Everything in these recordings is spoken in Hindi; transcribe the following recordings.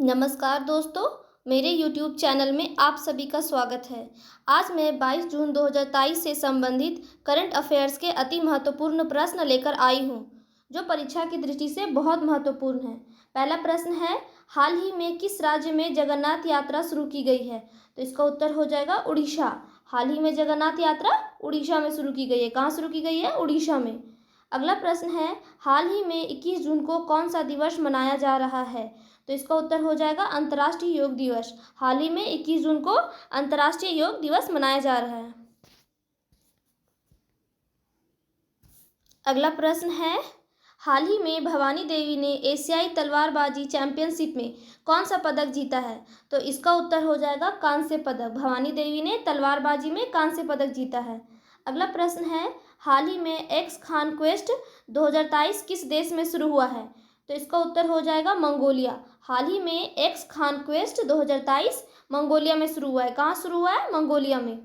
नमस्कार दोस्तों, मेरे YouTube चैनल में आप सभी का स्वागत है। आज मैं 22 जून 2023 से संबंधित करंट अफेयर्स के अति महत्वपूर्ण प्रश्न लेकर आई हूँ, जो परीक्षा की दृष्टि से बहुत महत्वपूर्ण है। पहला प्रश्न है, हाल ही में किस राज्य में जगन्नाथ यात्रा शुरू की गई है? तो इसका उत्तर हो जाएगा उड़ीसा। हाल ही में जगन्नाथ यात्रा उड़ीसा में शुरू की गई है। कहाँ शुरू की गई है? उड़ीसा में। अगला प्रश्न है, हाल ही में 21 जून को कौन सा दिवस मनाया जा रहा है? तो इसका उत्तर हो जाएगा अंतर्राष्ट्रीय योग दिवस। हाल ही में 21 जून को अंतर्राष्ट्रीय योग दिवस मनाया जा रहा है। अगला प्रश्न है, हाल ही में भवानी देवी ने एशियाई तलवारबाजी चैंपियनशिप में कौन सा पदक जीता है? तो इसका उत्तर हो जाएगा कांस्य पदक। भवानी देवी ने तलवारबाजी में कांस्य पदक जीता है। अगला प्रश्न है, हाल ही में एक्स खान क्वेस्ट 2023 किस देश में शुरू हुआ है? तो इसका उत्तर हो जाएगा मंगोलिया। हाल ही में एक्स खान क्वेस्ट 2023 मंगोलिया में शुरू हुआ है। कहाँ शुरू हुआ है? मंगोलिया में।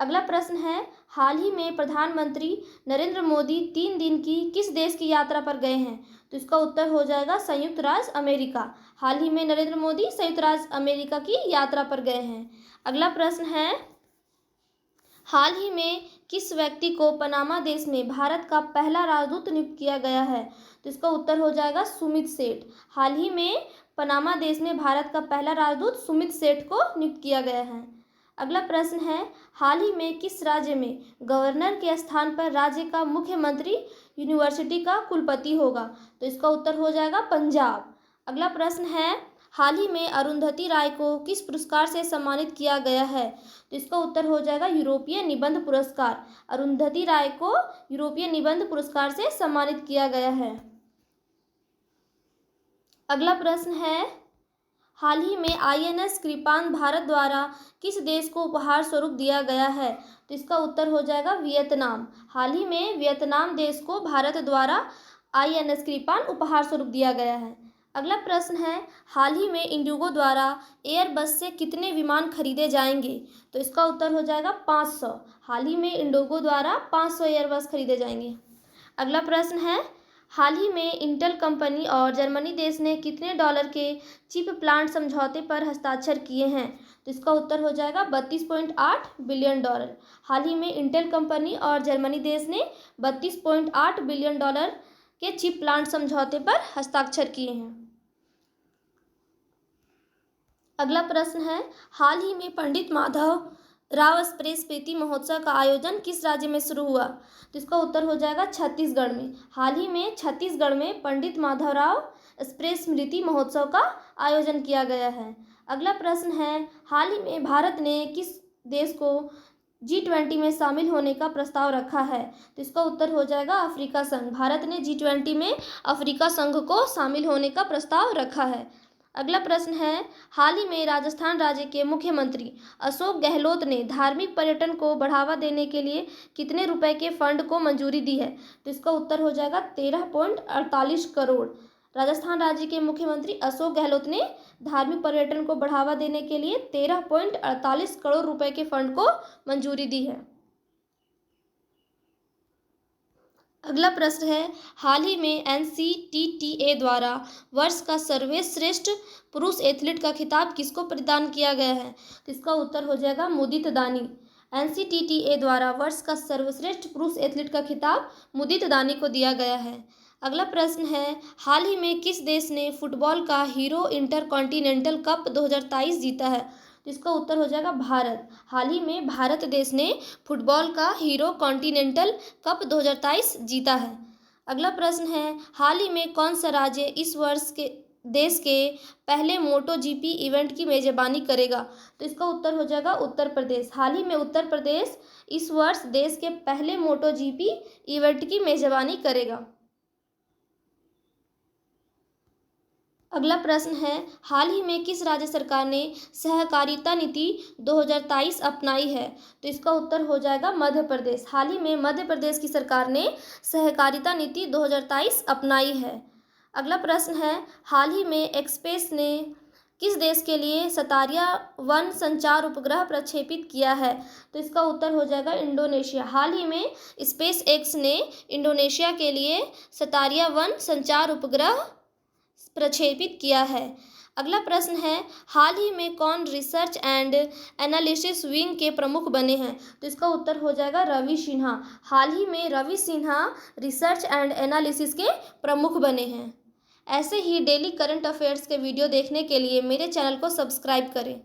अगला प्रश्न है, हाल ही में प्रधानमंत्री नरेंद्र मोदी 3 दिन की किस देश की यात्रा पर गए हैं? तो इसका उत्तर हो जाएगा संयुक्त राज्य अमेरिका। हाल ही में नरेंद्र मोदी संयुक्त राज्य अमेरिका की यात्रा पर गए हैं। अगला प्रश्न है, हाल ही में किस व्यक्ति को पनामा देश में भारत का पहला राजदूत नियुक्त किया गया है? तो इसका उत्तर हो जाएगा सुमित सेठ। हाल ही में पनामा देश में भारत का पहला राजदूत सुमित सेठ को नियुक्त किया गया है। अगला प्रश्न है, हाल ही में किस राज्य में गवर्नर के स्थान पर राज्य का मुख्यमंत्री यूनिवर्सिटी का कुलपति होगा? तो इसका उत्तर हो जाएगा पंजाब। अगला प्रश्न है, हाल ही में अरुंधति राय को किस पुरस्कार से सम्मानित किया गया है? तो इसका उत्तर हो जाएगा यूरोपीय निबंध पुरस्कार। अरुंधति राय को यूरोपीय निबंध पुरस्कार से सम्मानित किया गया है। अगला प्रश्न है, हाल ही में INS कृपान भारत द्वारा किस देश को उपहार स्वरूप दिया गया है? तो इसका उत्तर हो जाएगा वियतनाम। हाल ही में वियतनाम देश को भारत द्वारा INS कृपान उपहार स्वरूप दिया गया है। अगला प्रश्न है, हाल ही में इंडिगो द्वारा एयरबस से कितने विमान खरीदे जाएंगे? तो इसका उत्तर हो जाएगा 500। हाल ही में इंडिगो द्वारा 500 एयरबस खरीदे जाएंगे। अगला प्रश्न है, हाल ही में इंटेल कंपनी और जर्मनी देश ने कितने डॉलर के चिप प्लांट समझौते पर हस्ताक्षर किए हैं? तो इसका उत्तर हो जाएगा 32.8 बिलियन डॉलर। हाल ही में इंटेल कंपनी और जर्मनी देश ने 32.8 बिलियन डॉलर के चिप प्लांट समझौते पर हस्ताक्षर किए हैं। अगला प्रश्न है, हाल ही में पंडित माधव राव स्प्रेस स्मृति महोत्सव का आयोजन किस राज्य में शुरू हुआ? तो इसका उत्तर हो जाएगा छत्तीसगढ़ में। हाल ही में छत्तीसगढ़ में पंडित माधवराव स्प्रेस स्मृति महोत्सव का आयोजन किया गया है। अगला प्रश्न है, हाल ही में भारत ने किस देश को G20 में शामिल होने का प्रस्ताव रखा है? तो इसका उत्तर हो जाएगा अफ्रीका संघ। भारत ने G20 में अफ्रीका संघ को शामिल होने का प्रस्ताव रखा है। अगला प्रश्न है, हाल ही में राजस्थान राज्य के मुख्यमंत्री अशोक गहलोत ने धार्मिक पर्यटन को बढ़ावा देने के लिए कितने रुपए के फंड को मंजूरी दी है? तो इसका उत्तर हो जाएगा 13.48 करोड़। राजस्थान राज्य के मुख्यमंत्री अशोक गहलोत ने धार्मिक पर्यटन को बढ़ावा देने के लिए 13.48 करोड़ रुपए के फंड को मंजूरी दी है। अगला प्रश्न है, हाल ही में NCTTA द्वारा वर्ष का सर्वश्रेष्ठ पुरुष एथलीट का खिताब किसको प्रदान किया गया है? तो इसका उत्तर हो जाएगा मुदित दानी। NCTTA द्वारा वर्ष का सर्वश्रेष्ठ पुरुष एथलीट का खिताब मुदित दानी को दिया गया है। अगला प्रश्न है, हाल ही में किस देश ने फुटबॉल का हीरो इंटरकॉन्टिनेंटल कप 2023 जीता है? तो इसका उत्तर हो जाएगा भारत। हाल ही में भारत देश ने फुटबॉल का हीरो कॉन्टिनेंटल कप 2023 जीता है। अगला प्रश्न है, हाल ही में कौन सा राज्य इस वर्ष के देश के पहले MotoGP इवेंट की मेजबानी करेगा? तो इसका उत्तर हो जाएगा उत्तर प्रदेश। हाल ही में उत्तर प्रदेश इस वर्ष देश के पहले MotoGP इवेंट की मेजबानी करेगा। अगला प्रश्न है, हाल ही में किस राज्य सरकार ने सहकारिता नीति 2023 अपनाई है? तो इसका उत्तर हो जाएगा मध्य प्रदेश। हाल ही में मध्य प्रदेश की सरकार ने सहकारिता नीति 2023 अपनाई है। अगला प्रश्न है, हाल ही में एक्सपेस ने किस देश के लिए सतारिया 1 संचार उपग्रह प्रक्षेपित किया है? तो इसका उत्तर हो जाएगा इंडोनेशिया। हाल ही में स्पेस एक्स ने इंडोनेशिया के लिए सतारिया 1 संचार उपग्रह प्रक्षेपित किया है। अगला प्रश्न है, हाल ही में कौन रिसर्च एंड एनालिसिस विंग के प्रमुख बने हैं? तो इसका उत्तर हो जाएगा रवि सिन्हा। हाल ही में Ravi Sinha research and analysis के प्रमुख बने हैं। ऐसे ही डेली करंट अफेयर्स के वीडियो देखने के लिए मेरे चैनल को सब्सक्राइब करें।